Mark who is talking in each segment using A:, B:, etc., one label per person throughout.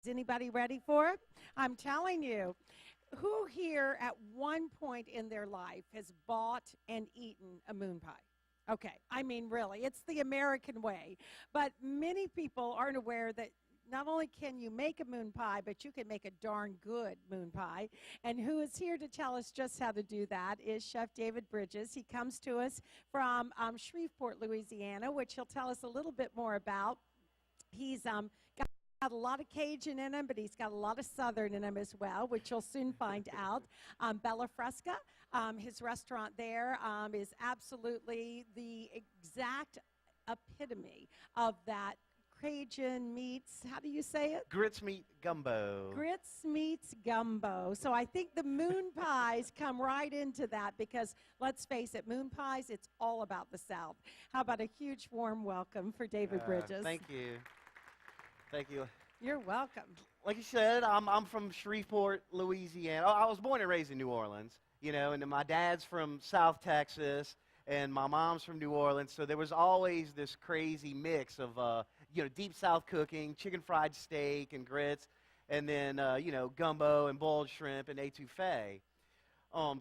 A: Is anybody ready for it? I'm telling you, who here at one point in their life has bought and eaten a moon pie? Okay, I mean, really, it's the American way. But many people aren't aware that not only can you make a moon pie, but you can make a darn good moon pie. And who is here to tell us just how to do that is Chef David Bridges. He comes to us from Shreveport, Louisiana, which he'll tell us a little bit more about. He's got a lot of Cajun in him, but he's got a lot of Southern in him as well, which you'll soon find out. Bella Fresca, his restaurant there, is absolutely the exact epitome of that Cajun meets, how do you say it?
B: Grits meet gumbo.
A: Grits meets gumbo. So I think the moon pies come right into that because, let's face it, moon pies, it's all about the South. How about a huge warm welcome for David Bridges?
B: Thank you. Thank you.
A: You're welcome.
B: Like you said, I'm from Shreveport, Louisiana. I was born and raised in New Orleans, you know, and my dad's from South Texas, and my mom's from New Orleans, so there was always this crazy mix of, you know, deep South cooking, chicken fried steak and grits, and then, you know, gumbo and boiled shrimp and etouffee.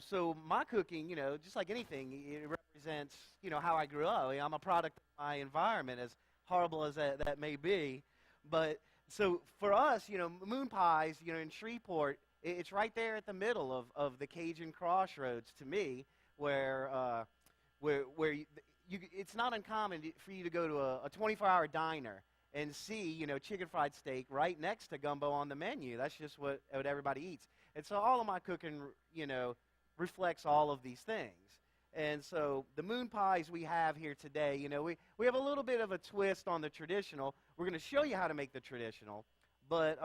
B: So my cooking, you know, just like anything, it represents, you know, how I grew up. I'm a product of my environment, as horrible as that may be. But so for us, you know, moon pies, you know, in Shreveport, it's right there at the middle of the Cajun crossroads to me, where it's not uncommon for you to go to a 24-hour diner and see, you know, chicken fried steak right next to gumbo on the menu. That's just what everybody eats. And so all of my cooking, you know, reflects all of these things. And so the moon pies we have here today, you know, we have a little bit of a twist on the traditional. We're going to show you how to make the traditional, but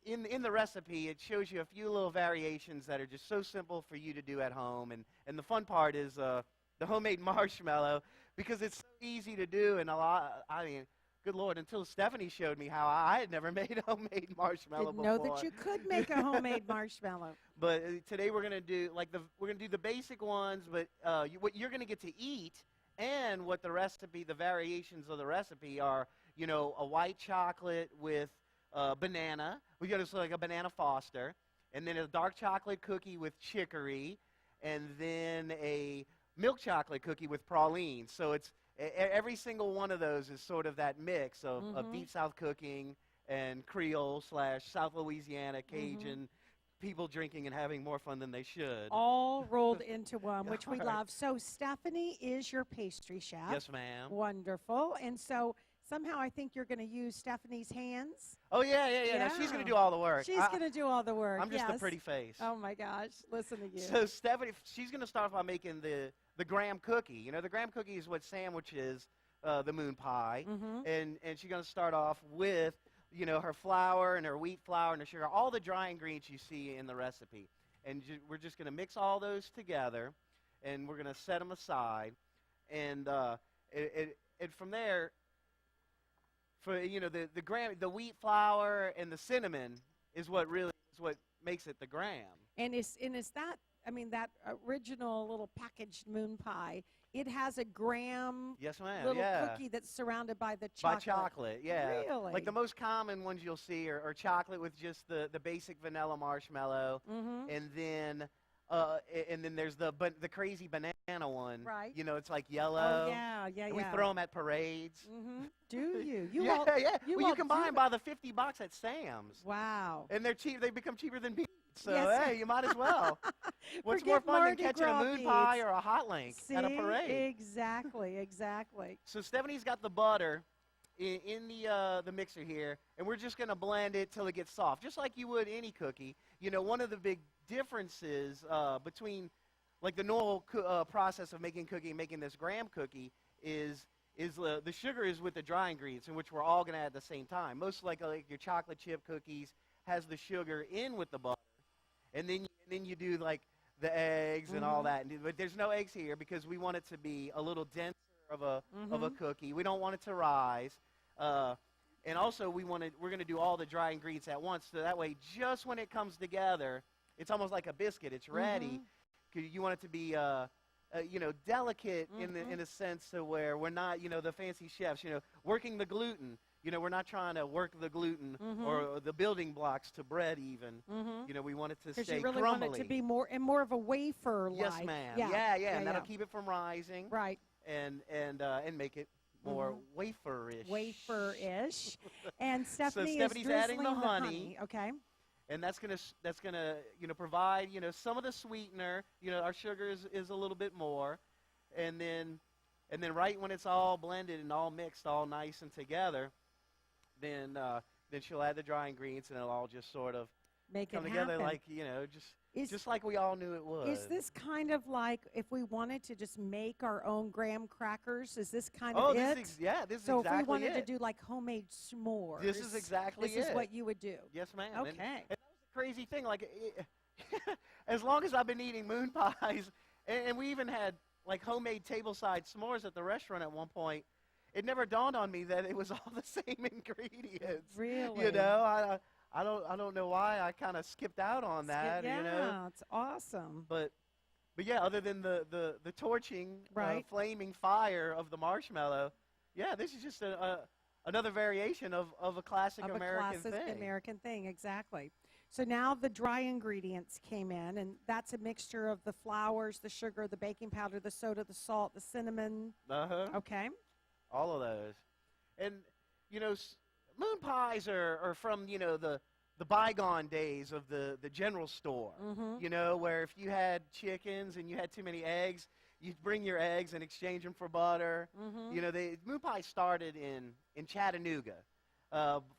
B: in the recipe, it shows you a few little variations that are just so simple for you to do at home. And the fun part is the homemade marshmallow, because it's so easy to do, and I mean, good Lord, until Stephanie showed me how I had never made a homemade marshmallow before.
A: Didn't know that you could make a homemade marshmallow.
B: But today we're gonna do the basic ones, but what you're gonna get to eat, and what the recipe, the variations of the recipe are, you know, a white chocolate with banana. We got like a banana Foster, and then a dark chocolate cookie with chicory, and then a milk chocolate cookie with praline. So it's every single one of those is sort of that mix of deep South cooking and Creole / South Louisiana Cajun people drinking and having more fun than they should.
A: All rolled into one, which we love. So Stephanie is your pastry chef.
B: Yes, ma'am.
A: Wonderful. And so somehow I think you're going to use Stephanie's hands.
B: Oh, yeah. No, she's going to do all the work.
A: She's going to do all the work.
B: I'm just a pretty face.
A: Oh, my gosh. Listen to you.
B: So Stephanie, she's going to start by making the graham cookie. You know, the graham cookie is what sandwiches the moon pie. And she's going to start off with, you know, her flour and her wheat flour and her sugar, all the dry ingredients you see in the recipe. And we're just going to mix all those together, and we're going to set them aside. And from there, for, you know, the wheat flour and the cinnamon is what makes it the graham.
A: And is that, I mean, that original little packaged moon pie, it has a graham little cookie that's surrounded by the chocolate.
B: By chocolate, yeah.
A: Really?
B: Like the most common ones you'll see are chocolate with just the basic vanilla marshmallow, and then there's the crazy banana one.
A: Right.
B: You know, it's like yellow.
A: Oh, yeah.
B: We throw them at parades.
A: Do you?
B: Yeah. Well, you can buy them by the $50 at Sam's.
A: Wow.
B: And they're cheap. They become cheaper than beans. So,
A: yes.
B: Hey, you might as well. What's
A: Forget
B: more fun
A: Mardi
B: than catching
A: Gras
B: a moon
A: beads.
B: pie or a hot link
A: See?
B: at a parade?
A: Exactly.
B: So Stephanie's got the butter in the mixer here, and we're just going to blend it till it gets soft, just like you would any cookie. You know, one of the big differences between like the normal process of making cookie and making this graham cookie is the sugar is with the dry ingredients, in which we're all going to add at the same time. Most like your chocolate chip cookies has the sugar in with the butter, and then you do like the eggs and all that. But there's no eggs here because we want it to be a little denser of a cookie. We don't want it to rise. And also we're going to do all the dry ingredients at once, so that way just when it comes together, it's almost like a biscuit. It's ready. You want it to be you know, delicate in a sense to where we're not, you know, the fancy chefs, you know, working the gluten. You know, we're not trying to work the gluten or the building blocks to bread even.
A: Mm-hmm.
B: You know, we want it to
A: Because
B: stay
A: you really
B: crumbly.
A: want it to be more of a wafer-like.
B: Yes, ma'am.
A: Yeah,
B: And that'll keep it from rising.
A: Right.
B: And make it more wafer-ish.
A: Wafer-ish. And Stephanie
B: Stephanie's
A: is drizzling
B: adding the honey.
A: Okay.
B: And that's gonna provide some of the sweetener. Our sugar is a little bit more, and then right when it's all blended and all mixed, all nice and together, then she'll add the dry ingredients, and it'll all just sort of come together like just like we all knew it would.
A: Is this kind of like if we wanted to just make our own graham crackers? Is this kind of it?
B: This is exactly
A: so if we wanted to do like homemade s'mores,
B: this is exactly
A: this is what you would do.
B: Yes, ma'am.
A: Okay.
B: And that was the crazy thing. Like, as long as I've been eating moon pies, and we even had like homemade tableside s'mores at the restaurant at one point, it never dawned on me that it was all the same ingredients.
A: Really?
B: I don't know why I kind of skipped out on that.
A: Yeah, it's awesome.
B: But yeah, other than the torching, flaming fire of the marshmallow, yeah, this is just another variation of a classic
A: American thing, exactly. So now the dry ingredients came in, and that's a mixture of the flours, the sugar, the baking powder, the soda, the salt, the cinnamon. Okay.
B: All of those. And, moon pies are from, the bygone days of the general store, where if you had chickens and you had too many eggs, you'd bring your eggs and exchange them for butter. Moon pie started in Chattanooga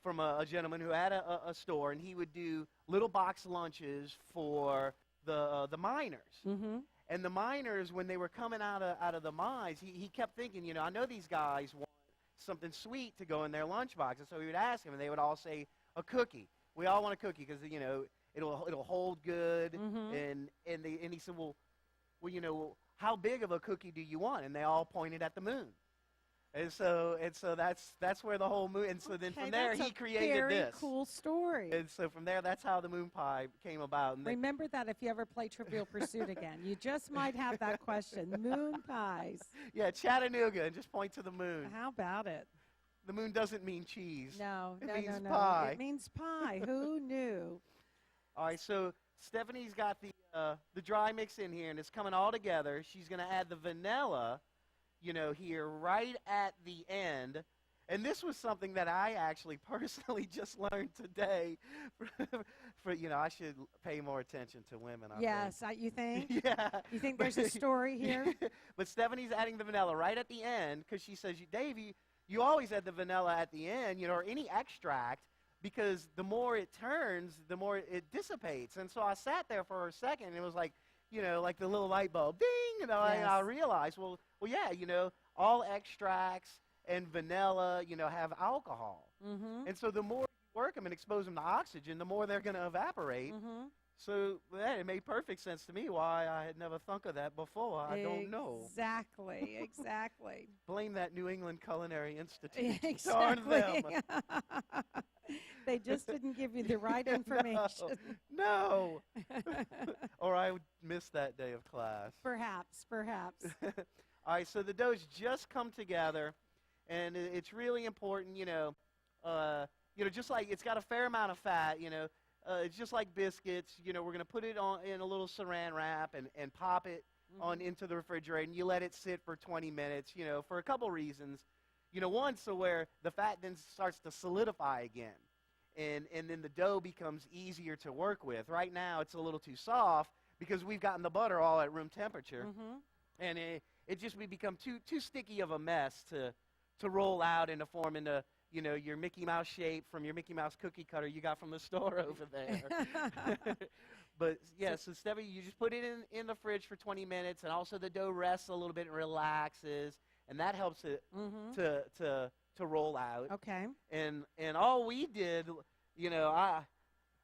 B: from a gentleman who had a store, and he would do little box lunches for the miners. And the miners, when they were coming out of the mines, he kept thinking, I know these guys want something sweet to go in their lunchbox. And so he would ask them, and they would all say, a cookie. We all want a cookie because, it'll hold good. And he said, well, how big of a cookie do you want? And they all pointed at the moon. And so that's where the whole moon, and so then from there he created this.
A: Very cool story.
B: And so from there, that's how the moon pie came about. And
A: remember that if you ever play Trivial Pursuit again. You just might have that question. Moon pies.
B: Yeah, Chattanooga, and just point to the moon.
A: How about it?
B: The moon doesn't mean cheese.
A: No,
B: it means
A: no.
B: Pie.
A: It means pie. Who knew?
B: All right, so Stephanie's got the dry mix in here, and it's coming all together. She's going to add the vanilla, here right at the end. And this was something that I actually personally just learned today. I should pay more attention to women.
A: Yes, you think?
B: Yeah.
A: You think there's a story here?
B: But Stephanie's adding the vanilla right at the end because she says, Dave, you always add the vanilla at the end, or any extract, because the more it turns, the more it dissipates. And so I sat there for a second, and it was like, like the little light bulb, ding, and I realized, well, yeah, all extracts and vanilla, have alcohol. And so the more you work them and expose them to oxygen, the more they're going to evaporate. So it made perfect sense to me why I had never thunk of that before. I don't know.
A: Exactly.
B: Blame that New England Culinary Institute.
A: Exactly.
B: Darn them.
A: They just didn't give you the right information.
B: No. Or I would miss that day of class.
A: Perhaps.
B: All right, so the dough's just come together, and it's really important, just like it's got a fair amount of fat, it's just like biscuits. We're going to put it in a little saran wrap and pop it on into the refrigerator, and you let it sit for 20 minutes, for a couple reasons. One, so where the fat then starts to solidify again, and then the dough becomes easier to work with. Right now, it's a little too soft because we've gotten the butter all at room temperature, and it just become too sticky of a mess to roll out and to form into your Mickey Mouse shape from your Mickey Mouse cookie cutter you got from the store over there. But yeah, so Stephanie, you just put it in the fridge for 20 minutes, and also the dough rests a little bit and relaxes, and that helps it to roll out.
A: Okay.
B: And all we did,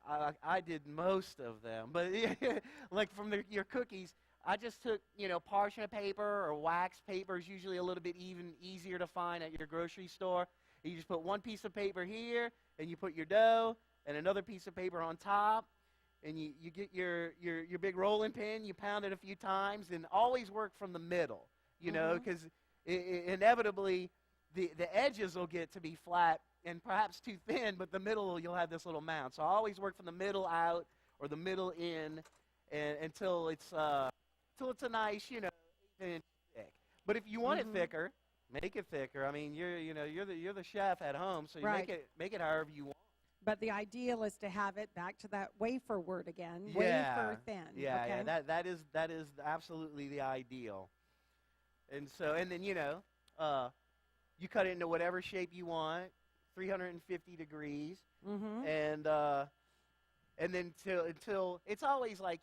B: I did most of them, but like from your cookies, I just took, parchment paper or wax paper is usually a little bit even easier to find at your grocery store. You just put one piece of paper here, and you put your dough, and another piece of paper on top, and you get your big rolling pin, you pound it a few times, and always work from the middle, because inevitably the edges will get to be flat and perhaps too thin, but the middle you'll have this little mound. So I always work from the middle out or the middle in, and until it's a nice, 8-inch thick. But if you want it thicker, make it thicker. I mean, you're the chef at home, so you make it however you want.
A: But the ideal is to have it back to that wafer word again,
B: Yeah.
A: wafer thin.
B: Yeah,
A: okay?
B: yeah. That is absolutely the ideal. And so, and then you cut it into whatever shape you want, 350 degrees, and then until it's always like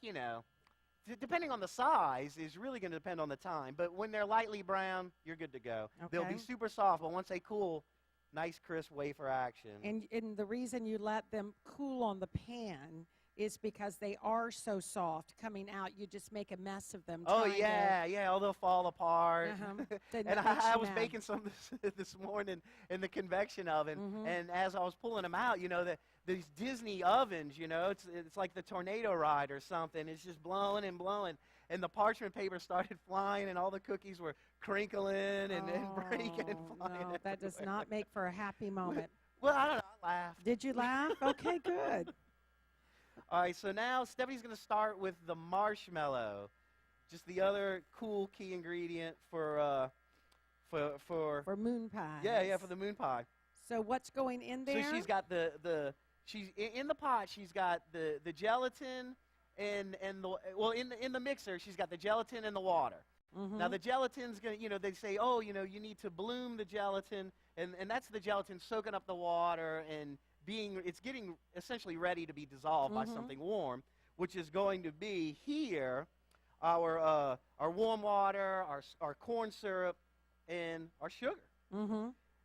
B: depending on the size is really going to depend on the time. But when they're lightly brown, you're good to go.
A: Okay.
B: They'll be super soft, but once they cool, nice crisp wafer action.
A: And the reason you let them cool on the pan is because they are so soft coming out. You just make a mess of them.
B: Oh, yeah. Oh, they'll fall apart. And I was baking some this morning in the convection oven, and as I was pulling them out, these Disney ovens, it's like the tornado ride or something. It's just blowing and blowing. And the parchment paper started flying, and all the cookies were crinkling and breaking and flying.
A: No, that does not make for a happy moment.
B: Well, I don't know. I laughed.
A: Did you laugh? Okay, good.
B: All right, so now Stephanie's going to start with the marshmallow, just the other cool key ingredient for
A: moon pies.
B: Yeah, for the moon pie.
A: So what's going in there?
B: So she's got she's in the pot. She's got the gelatin and in the mixer she's got the gelatin and the water. Now the gelatin's gonna they say you need to bloom the gelatin and that's the gelatin soaking up the water and it's getting essentially ready to be dissolved by something warm, which is going to be here our warm water, our corn syrup, and our sugar.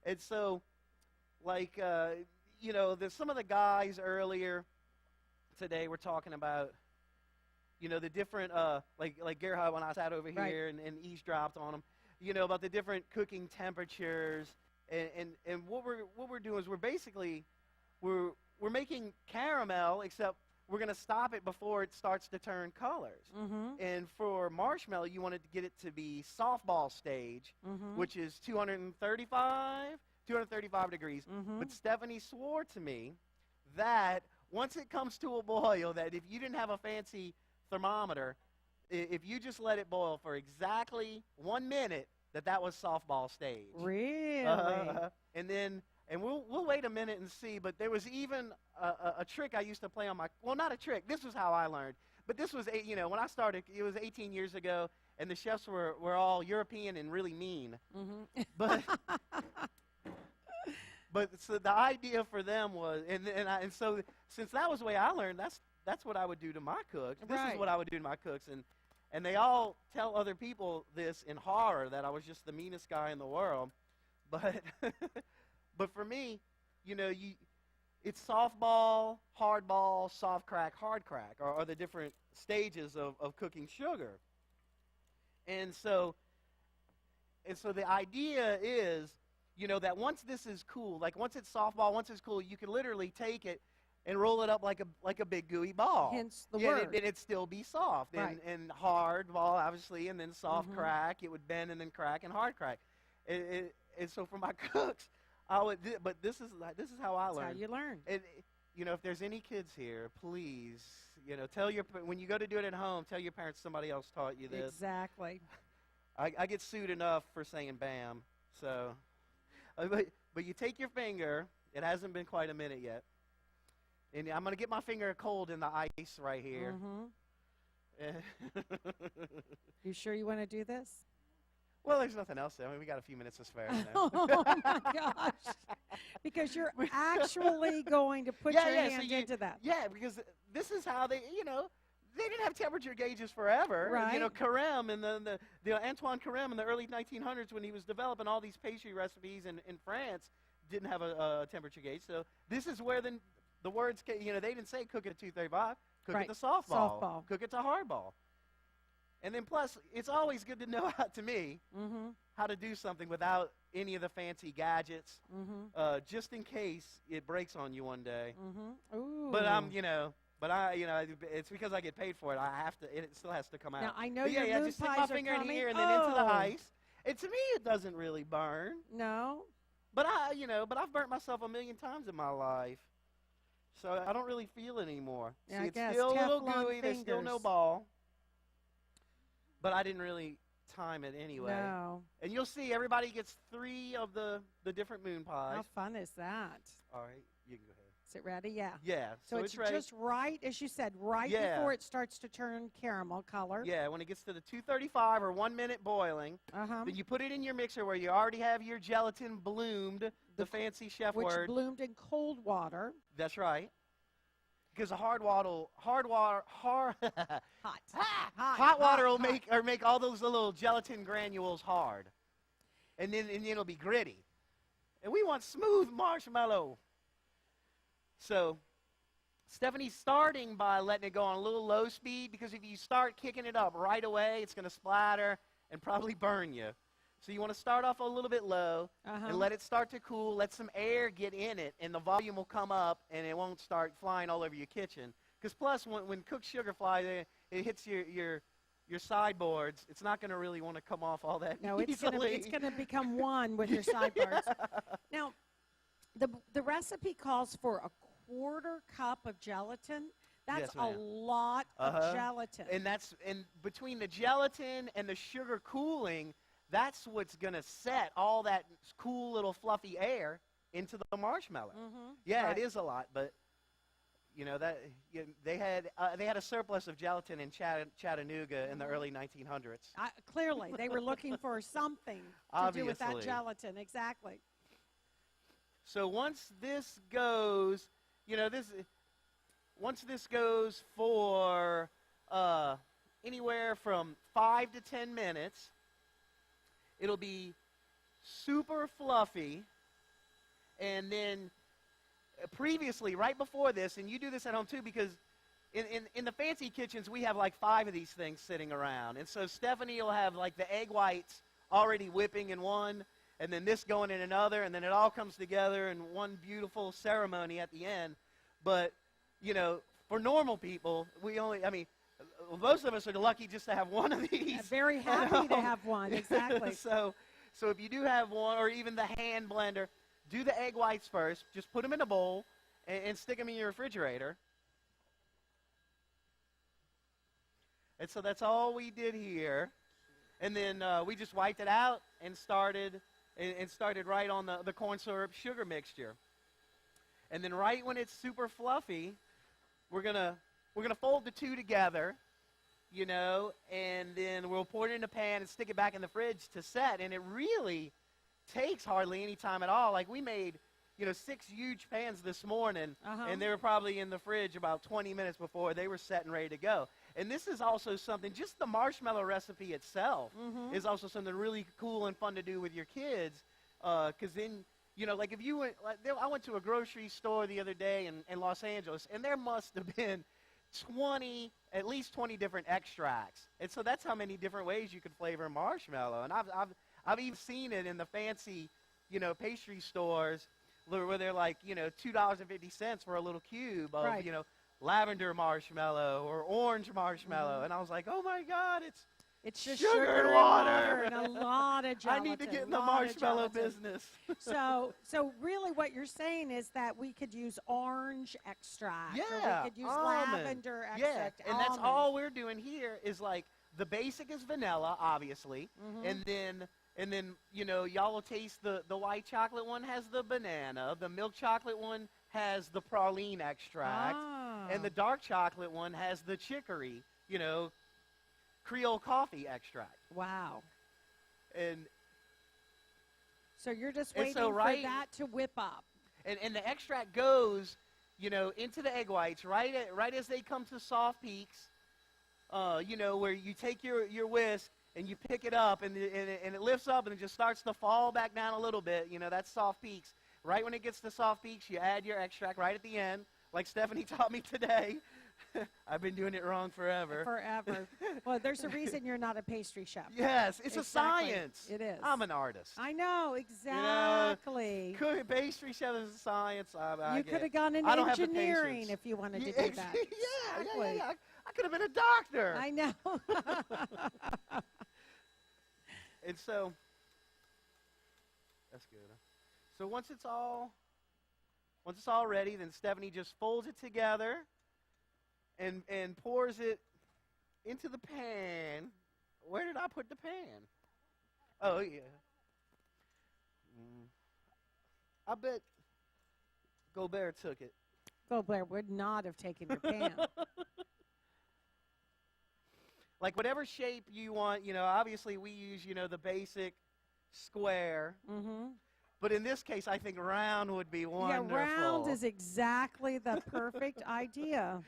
B: And so there's some of the guys earlier today were talking about the different like Gerhard when I sat over here and eavesdropped on them, about the different cooking temperatures and what we're doing is we're making caramel, except we're going to stop it before it starts to turn colors. And for marshmallow, you wanted to get it to be softball stage, which is 235 degrees. But Stephanie swore to me that once it comes to a boil, that if you didn't have a fancy thermometer, if you just let it boil for exactly 1 minute, that was softball stage.
A: Really?
B: And we'll wait a minute and see, but there was even a trick I used to play on not a trick, this was how I learned, but this was, when I started, it was 18 years ago, and the chefs were all European and really mean. But so the idea for them was, and so since that was the way I learned, that's what I would do to my cooks. This is what I would do to my cooks, and they all tell other people this in horror, that I was just the meanest guy in the world, but... But for me, it's softball, hardball, soft crack, hard crack, are the different stages of cooking sugar. And so the idea is, that once this is cool, like once it's softball, once it's cool, you can literally take it and roll it up like a big gooey ball.
A: Hence the word.
B: And it'd still be soft. And hard ball, obviously, and then soft crack. It would bend and then crack and hard crack. And so for my cooks, but this is how I learned.
A: That's how you learn.
B: And if there's any kids here, please, when you go to do it at home, tell your parents somebody else taught you this.
A: Exactly.
B: I get sued enough for saying bam. So, but you take your finger. It hasn't been quite a minute yet, and I'm gonna get my finger cold in the ice right here.
A: You sure you want to do this?
B: Well, there's nothing else there. I mean, we got a few minutes to spare.
A: Oh, my gosh. Because you're actually going to put your hand into that.
B: Yeah, because this is how they didn't have temperature gauges forever.
A: Right.
B: Carême and the Antoine Carême in the early 1900s, when he was developing all these pastry recipes in France, didn't have a temperature gauge. So this is where the words came, they didn't say cook it at 235, cook it to softball, cook it to hardball. And then plus, it's always good to know, how to do something without any of the fancy gadgets, just in case it breaks on you one day.
A: Ooh.
B: But it's because I get paid for it. It still has to come out.
A: Now I know
B: but
A: your moon
B: just stick
A: pies
B: my
A: are
B: finger
A: coming.
B: in here and then into the ice. And to me, it doesn't really burn.
A: No.
B: But but I've burnt myself a million times in my life, so I don't really feel it anymore.
A: Yeah,
B: See,
A: I
B: it's
A: guess
B: still a little
A: Teflon
B: gooey. There's still no
A: fingers.
B: ball, but I didn't really time it anyway.
A: No.
B: And you'll see everybody gets 3 of the different moon pies.
A: How fun is that?
B: All right, you can go ahead.
A: Is it ready? Yeah.
B: Yeah,
A: So
B: it's ready.
A: just right, as you said, right
B: Yeah.
A: before it starts to turn caramel color.
B: Yeah, when it gets to the 235 or 1 minute boiling,
A: Uh-huh.
B: then you put it in your mixer where you already have your gelatin bloomed, the fancy chef
A: Which
B: word.
A: bloomed in cold water.
B: That's right. Because a hot water
A: Hot.
B: hot water will
A: hot.
B: make all those little gelatin granules hard. And then it'll be gritty. And we want smooth marshmallow. So Stephanie's starting by letting it go on a little low speed, because if you start kicking it up right away, it's going to splatter and probably burn you. So you want to start off a little bit low and let it start to cool. Let some air get in it, and the volume will come up, and it won't start flying all over your kitchen. Because plus, when cooked sugar flies, it hits your sideboards. It's not going to really want to come off all that
A: No,
B: easily.
A: it's going to become one with your sidebars. Now, the recipe calls for a quarter cup of gelatin. That's
B: Yes,
A: a
B: ma'am.
A: lot of gelatin.
B: And between the gelatin and the sugar cooling, that's what's going to set all that cool little fluffy air into the marshmallow. Yeah,
A: Right.
B: it is a lot, but they had a surplus of gelatin in Chattanooga in the early 1900s.
A: Clearly, they were looking for something to do with that
B: Obviously.
A: gelatin. Exactly.
B: So once this goes, once this goes for anywhere from 5 to 10 minutes, it'll be super fluffy. And then previously, right before this, and you do this at home too, because in the fancy kitchens, we have like 5 of these things sitting around. And so Stephanie will have like the egg whites already whipping in one, and then this going in another, and then it all comes together in one beautiful ceremony at the end. But, for normal people, most of us are lucky just to have one of these.
A: Very happy to have one. Exactly.
B: So if you do have one, or even the hand blender, do the egg whites first. Just put them in a bowl and stick them in your refrigerator. And so that's all we did here. And then we just wiped it out and started right on the corn syrup sugar mixture. And then right when it's super fluffy, we're gonna fold the 2 together, and then we'll pour it in a pan and stick it back in the fridge to set. And it really takes hardly any time at all. Like we made, 6 huge pans this morning, and they were probably in the fridge about 20 minutes before they were set and ready to go. And this is also something, just the marshmallow recipe itself is also something really cool and fun to do with your kids. Because then, like if you went, I went to a grocery store the other day in Los Angeles, and there must have been at least 20 different extracts. And so that's how many different ways you could flavor marshmallow. And I've even seen it in the fancy, pastry stores where they're like, $2.50 for a little cube of,
A: Right.
B: Lavender marshmallow or orange marshmallow. And I was like, oh my God,
A: It's just
B: sugar and
A: and
B: water.
A: and a lot of
B: I
A: gelatin.
B: need to get in the
A: lot of
B: marshmallow
A: gelatin.
B: business.
A: So really what you're saying is that we could use orange extract, or
B: Yeah,
A: we could use
B: almond.
A: lavender
B: Yeah,
A: extract.
B: and that's
A: almond.
B: all we're doing here is like the basic is vanilla, obviously, and then y'all will taste the white chocolate one has the banana, the milk chocolate one has the praline extract, and the dark chocolate one has the chicory, Creole coffee extract.
A: Wow.
B: And
A: So you're just
B: And
A: waiting
B: so
A: for
B: right-
A: that to whip up.
B: and the extract goes, into the egg whites right as they come to soft peaks, where you take your whisk and you pick it up and it lifts up and it just starts to fall back down a little bit. That's soft peaks. Right when it gets to soft peaks, you add your extract right at the end, like Stephanie taught me today. I've been doing it wrong forever.
A: Forever. Well, there's a reason you're not a pastry chef.
B: Yes, it's
A: Exactly.
B: a science.
A: It is.
B: I'm an artist.
A: I know, exactly.
B: Pastry chef is a science.
A: You could have gone into
B: I don't have the
A: engineering
B: patience.
A: if you wanted to
B: Yeah,
A: do that.
B: yeah.
A: Exactly.
B: I could have been a doctor.
A: I know.
B: And so, that's good. So once it's all ready, then Stephanie just folds it together and pours it into the pan. Where did I put the pan? Oh, yeah. I bet Gobert took it.
A: Gobert would not have taken your pan.
B: Like whatever shape you want, obviously we use, the basic square.
A: Mm-hmm.
B: But in this case, I think round would be wonderful.
A: Yeah, round is exactly the perfect idea.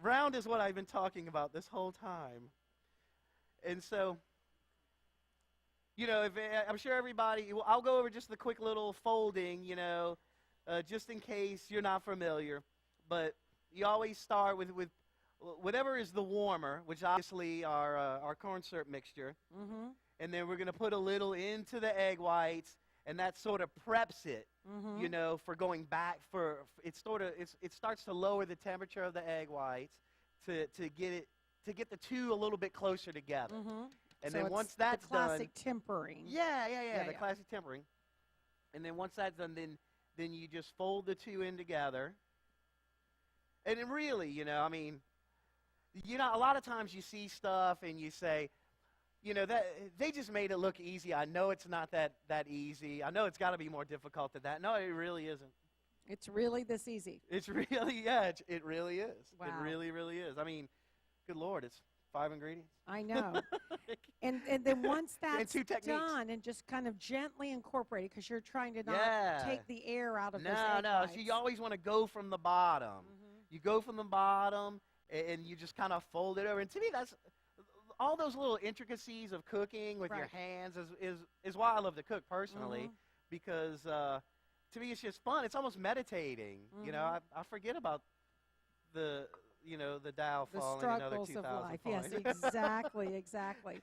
B: Round is what I've been talking about this whole time. And so, I'm sure everybody, I'll go over just the quick little folding, just in case you're not familiar. But you always start with whatever is the warmer, which obviously our corn syrup mixture.
A: Mm-hmm.
B: And then we're going to put a little into the egg whites, and that sort of preps it,
A: Mm-hmm.
B: for going back it starts to lower the temperature of the egg whites to get the two a little bit closer together.
A: Mm-hmm.
B: And
A: so
B: then
A: it's
B: once that's
A: the classic
B: done,
A: tempering.
B: yeah, the classic tempering. And then once that's done, then you just fold the two in together. And then really, a lot of times you see stuff and you say, that they just made it look easy. I know it's not that easy. I know it's got to be more difficult than that. No, it really isn't.
A: It's really this easy.
B: It's really, it really is.
A: Wow.
B: It really, really is. I mean, good Lord, it's 5 ingredients.
A: I know. and then once that's
B: two techniques.
A: done, and just kind of gently incorporate it, because you're trying to not take the air out of those egg
B: No.
A: whites.
B: So you always want to go from the bottom.
A: Mm-hmm.
B: You go from the bottom, and you just kind of fold it over. And to me, that's all those little intricacies of cooking with your hands is why I love to cook personally, because to me it's just fun. It's almost meditating.
A: Mm-hmm.
B: I forget about the Dow
A: The
B: falling, another
A: struggles
B: 2,000
A: of life.
B: falling.
A: Yes, exactly.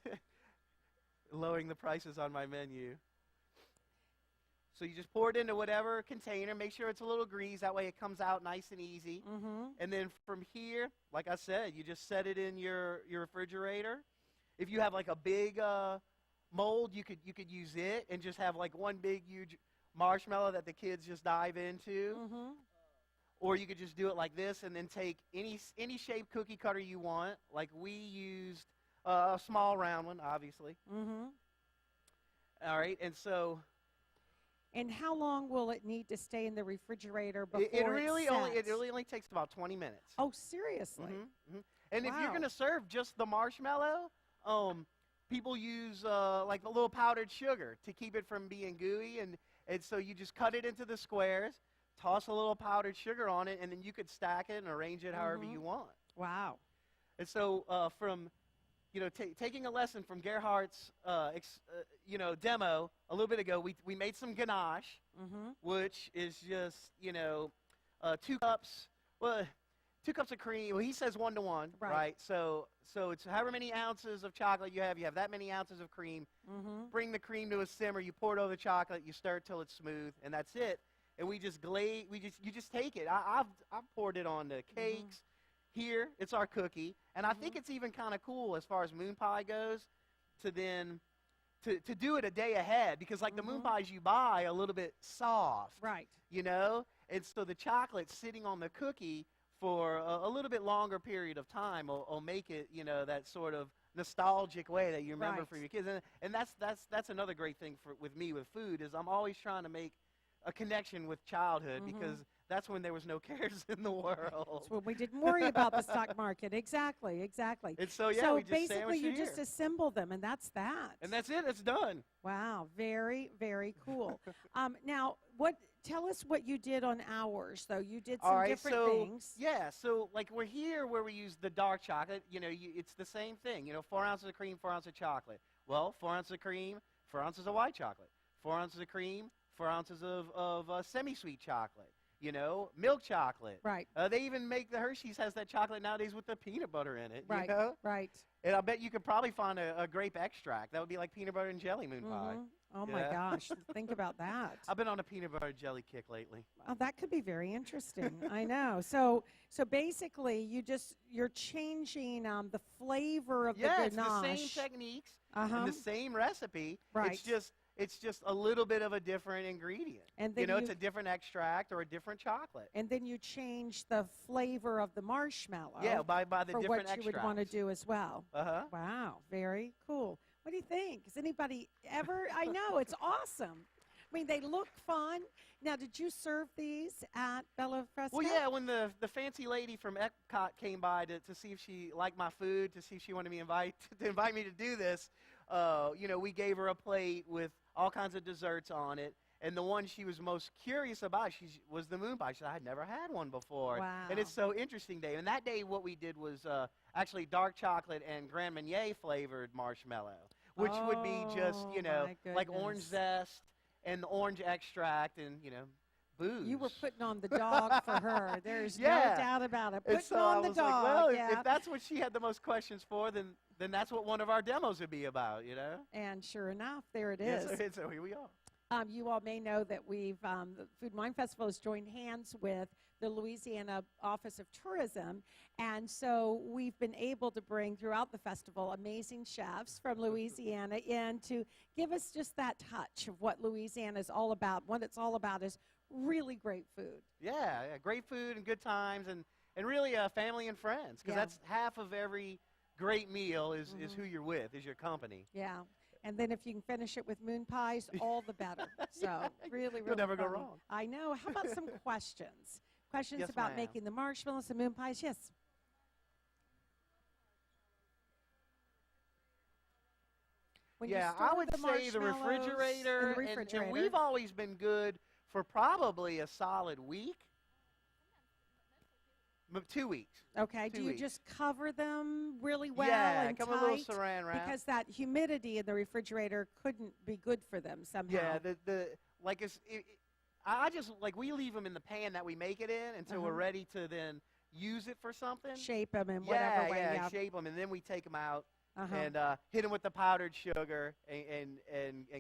B: Lowering the prices on my menu. So you just pour it into whatever container. Make sure it's a little greased. That way it comes out nice and easy.
A: Mm-hmm.
B: And then from here, like I said, you just set it in your refrigerator. If you have like a big mold, you could use it and just have like one big huge marshmallow that the kids just dive into.
A: Mm-hmm.
B: Or you could just do it like this and then take any shaped cookie cutter you want. Like we used a small round one, obviously.
A: Mm-hmm.
B: All right, and so.
A: And how long will it need to stay in the refrigerator before
B: It really
A: sets?
B: only takes about 20 minutes.
A: Oh, seriously?
B: Mm-hmm. And if you're
A: Wow.
B: going to serve just the marshmallow, people use like a little powdered sugar to keep it from being gooey, and so you just cut it into the squares, toss a little powdered sugar on it, and then you could stack it and arrange it however you want.
A: Wow.
B: And so from taking a lesson from Gerhardt's demo a little bit ago, we made some ganache, which is just 2 cups. Well, 2 cups of cream. Well, he says 1 to 1, right? So it's however many ounces of chocolate you have that many ounces of cream. Bring the cream to a simmer. You pour it over the chocolate. You stir it till it's smooth, and that's it. And we just glaze. You just take it. I've poured it on the cakes. Here, it's our cookie, and I think it's even kind of cool as far as moon pie goes, to do it a day ahead, because like the moon pies you buy are a little bit soft,
A: Right.
B: and so the chocolate sitting on the cookie for a little bit longer period of time will make it that sort of nostalgic way that you remember from your kids, and that's another great thing with me with food, is I'm always trying to make a connection with childhood, because that's when there was no cares in the world.
A: That's when we didn't worry about the stock market. Exactly.
B: And so, we just
A: basically you
B: sandwich it
A: just
B: here.
A: assemble them, and that's that.
B: And that's it. It's done.
A: Wow. Very, very cool. Now, tell us what you did on ours, though. You did some different things.
B: Yeah, so like we're here where we use the dark chocolate. It's the same thing. 4 ounces of cream, 4 ounces of chocolate. Well, 4 ounces of cream, 4 ounces of white chocolate. 4 ounces of cream, 4 ounces of semi-sweet chocolate. Milk chocolate.
A: Right.
B: They even make the Hershey's has that chocolate nowadays with the peanut butter in it.
A: Right. Right.
B: And I bet you could probably find a grape extract. That would be like peanut butter and jelly moon pie.
A: Oh, my gosh. Think about that.
B: I've been on a peanut butter jelly kick lately.
A: Oh, that could be very interesting. I know. So basically, you're changing the flavor of the ganache.
B: It's the same techniques and the same recipe.
A: Right.
B: It's just it's just a little bit of a different ingredient.
A: And then
B: It's a different extract or a different chocolate.
A: And then you change the flavor of the marshmallow.
B: Yeah, by the
A: for
B: different
A: what you would want to do as well.
B: Uh-huh.
A: Wow, very cool. What do you think? Has anybody ever? I know, it's awesome. I mean, they look fun. Now, did you serve these at Bella Fresca?
B: Well, yeah, when the fancy lady from EPCOT came by to see if she liked my food, to see if she wanted me to invite me to do this, we gave her a plate with all kinds of desserts on it. And the one she was most curious about was the moon pie. She said, I had never had one before.
A: Wow.
B: And it's so interesting, Dave. And that day what we did was actually dark chocolate and Grand Marnier flavored marshmallow, which would be just, like orange zest and the orange extract and, booze.
A: You were putting on the dog for her. There's no doubt about it. Putting
B: so
A: on
B: I
A: the
B: was
A: dog.
B: like, well,
A: yeah.
B: if that's what she had the most questions for, then that's what one of our demos would be about,
A: And sure enough, there it is.
B: So here we are.
A: You all may know that the Food and Wine Festival has joined hands with the Louisiana Office of Tourism, and so we've been able to bring throughout the festival amazing chefs from Louisiana in to give us just that touch of what Louisiana is all about. What it's all about is really great food.
B: Yeah, great food and good times, and really family and friends, because that's half of every great meal is who you're with, is your company.
A: Yeah. And then if you can finish it with moon pies, all the better. So really
B: You'll never
A: fun.
B: go wrong.
A: I know. How about some questions? Questions
B: Yes,
A: about
B: ma'am.
A: making the marshmallows and moon pies? Yes. When you
B: Yeah,
A: store
B: I would say the
A: marshmallows
B: refrigerator,
A: in the refrigerator.
B: and we've always been good for probably a solid week. 2 weeks.
A: Okay.
B: 2
A: Do you
B: weeks.
A: just cover them really well
B: Yeah,
A: and
B: come
A: tight?
B: a little saran wrap.
A: Because that humidity in the refrigerator couldn't be good for them somehow.
B: Yeah, I just like we leave them in the pan that we make it in until we're ready to then use it for something.
A: Shape them in whatever way.
B: Yeah, shape them, and then we take them out
A: Uh-huh.
B: and hit them with the powdered sugar and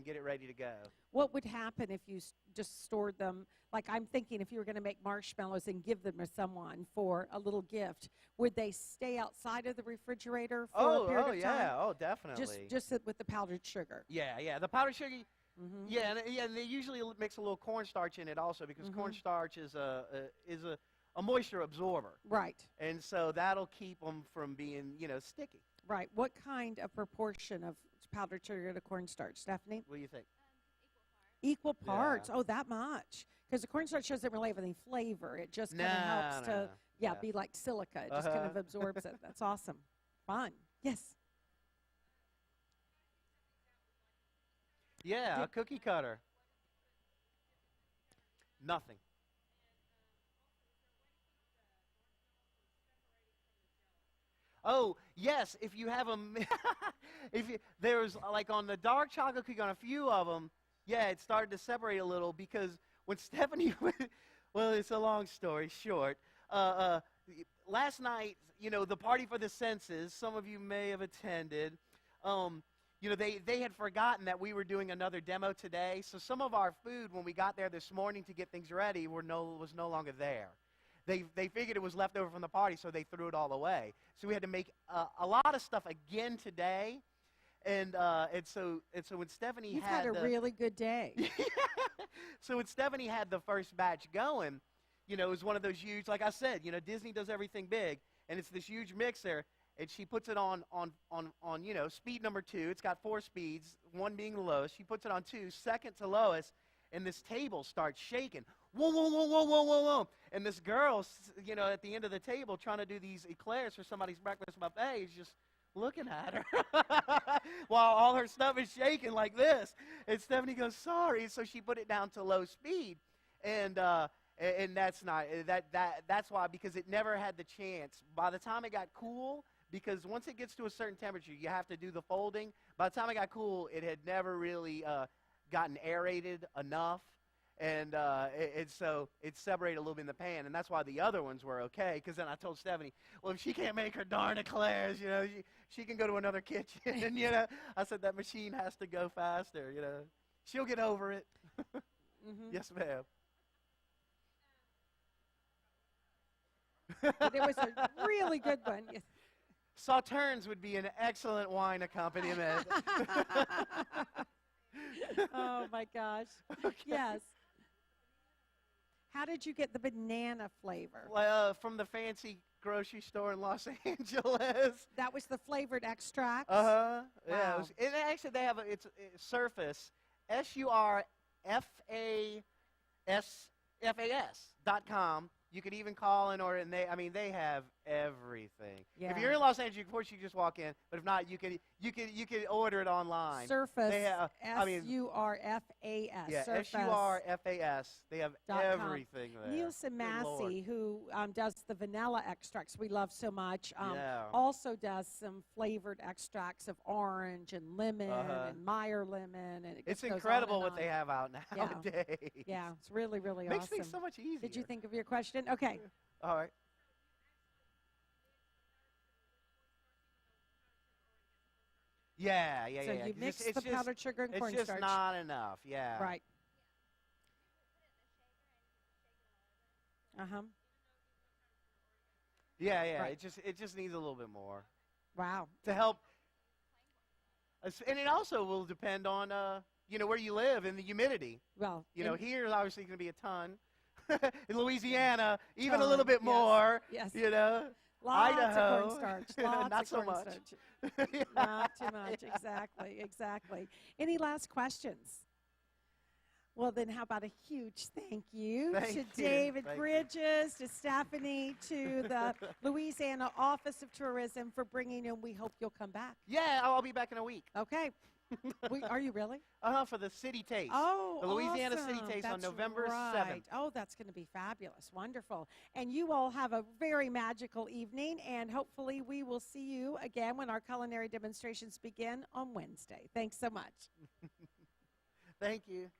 B: get it ready to go.
A: What would happen if you just stored them? Like I'm thinking if you were going to make marshmallows and give them to someone for a little gift, would they stay outside of the refrigerator for a period of time?
B: Oh, definitely.
A: Just with the powdered sugar.
B: Yeah, the powdered sugar.
A: Mm-hmm.
B: Yeah, and they usually mix a little cornstarch in it also because cornstarch is a moisture absorber.
A: Right.
B: And so that'll keep them from being, sticky.
A: Right. What kind of proportion of powdered sugar to cornstarch, Stephanie?
B: What do you think?
A: Equal parts.
B: Yeah.
A: Oh, that much. Because the cornstarch doesn't really have any flavor. It just kind of helps to,
B: Yeah.
A: be like silica. It just kind of absorbs it. That's awesome. Fun. Yes.
B: Yeah, a cookie cutter. Nothing. Oh, yes, if you have them, there's like on the dark chocolate cookie on a few of them, yeah, it started to separate a little because when Stephanie, well, it's a long story short. Last night, the party for the senses, some of you may have attended, they had forgotten that we were doing another demo today. So some of our food, when we got there this morning to get things ready, was no longer there. They figured it was left over from the party, so they threw it all away. So we had to make a lot of stuff again today. And so when Stephanie
A: You've had a really good day.
B: So when Stephanie had the first batch going, it was one of those huge, like I said, Disney does everything big, and it's this huge mixer, and she puts it on speed number 2. It's got 4 speeds, 1 being the lowest. She puts it on 2, second to lowest, and this table starts shaking. Whoa, whoa, whoa, whoa, whoa, whoa, whoa. And this girl, at the end of the table trying to do these eclairs for somebody's breakfast buffet is just looking at her while all her stuff is shaking like this. And Stephanie goes, sorry. So she put it down to low speed. And that's not, that's why, because it never had the chance. By the time it got cool, because once it gets to a certain temperature, you have to do the folding. By the time it got cool, it had never really gotten aerated enough. And so it separated a little bit in the pan, and that's why the other ones were okay. Because then I told Stephanie, well, if she can't make her darn eclairs, she can go to another kitchen. I said that machine has to go faster. She'll get over it. Yes, ma'am.
A: But it was a really good one. Yes.
B: Sauternes would be an excellent wine accompaniment.
A: Oh, my gosh.
B: Okay.
A: Yes. How did you get the banana flavor?
B: From the fancy grocery store in Los Angeles.
A: That was the flavored extracts?
B: Uh-huh. Yeah.
A: Wow.
B: Actually, they have it's Surface, surfasfas.com. You could even call and order, and they have everything.
A: Yeah.
B: If you're in Los Angeles, of course you can just walk in. But if not, you could order it online.
A: Surface,
B: They have,
A: S-U-R-F-A-S.
B: yeah,
A: Surface.
B: S-U-R-F-A-S. They have
A: .com.
B: everything there.
A: Nielsen
B: Good Lord.
A: Massey, who does the vanilla extracts we love so much,
B: Yeah.
A: also does some flavored extracts of orange and lemon
B: Uh-huh.
A: and Meyer lemon. And it
B: It's
A: just goes
B: incredible
A: on and
B: what they
A: on.
B: have out nowadays.
A: Yeah, it's really, really
B: Makes
A: awesome.
B: things so much easier.
A: Did you think of your question? Okay.
B: All right. Yeah.
A: So you
B: 'cause
A: mix
B: it's
A: the
B: just-
A: powdered sugar and
B: It's
A: cornstarch.
B: just not enough. Yeah.
A: Right. Uh-huh.
B: Yeah.
A: Right.
B: It just needs a little bit more
A: Wow.
B: to help. And it also will depend on where you live and the humidity.
A: Well,
B: Here is obviously going to be a ton. In Louisiana, even a
A: Ton,
B: little bit
A: yes,
B: more.
A: yes.
B: Idaho.
A: Lots of cornstarch. Lots
B: Not
A: of
B: so much.
A: cornstarch. Not too much. Exactly. Any last questions? Well, then how about a huge thank you
B: Thank
A: to
B: you.
A: David
B: Thank you.
A: Bridges, to Stephanie, to the Louisiana Office of Tourism for bringing in. We hope you'll come back.
B: Yeah, I'll be back in a week.
A: Okay. Are you really?
B: For the City Taste.
A: Oh,
B: The Louisiana City
A: awesome.
B: Taste on
A: That's
B: November
A: right.
B: 7th.
A: Oh, that's going to be fabulous. Wonderful. And you all have a very magical evening, and hopefully we will see you again when our culinary demonstrations begin on Wednesday. Thanks so much.
B: Thank you.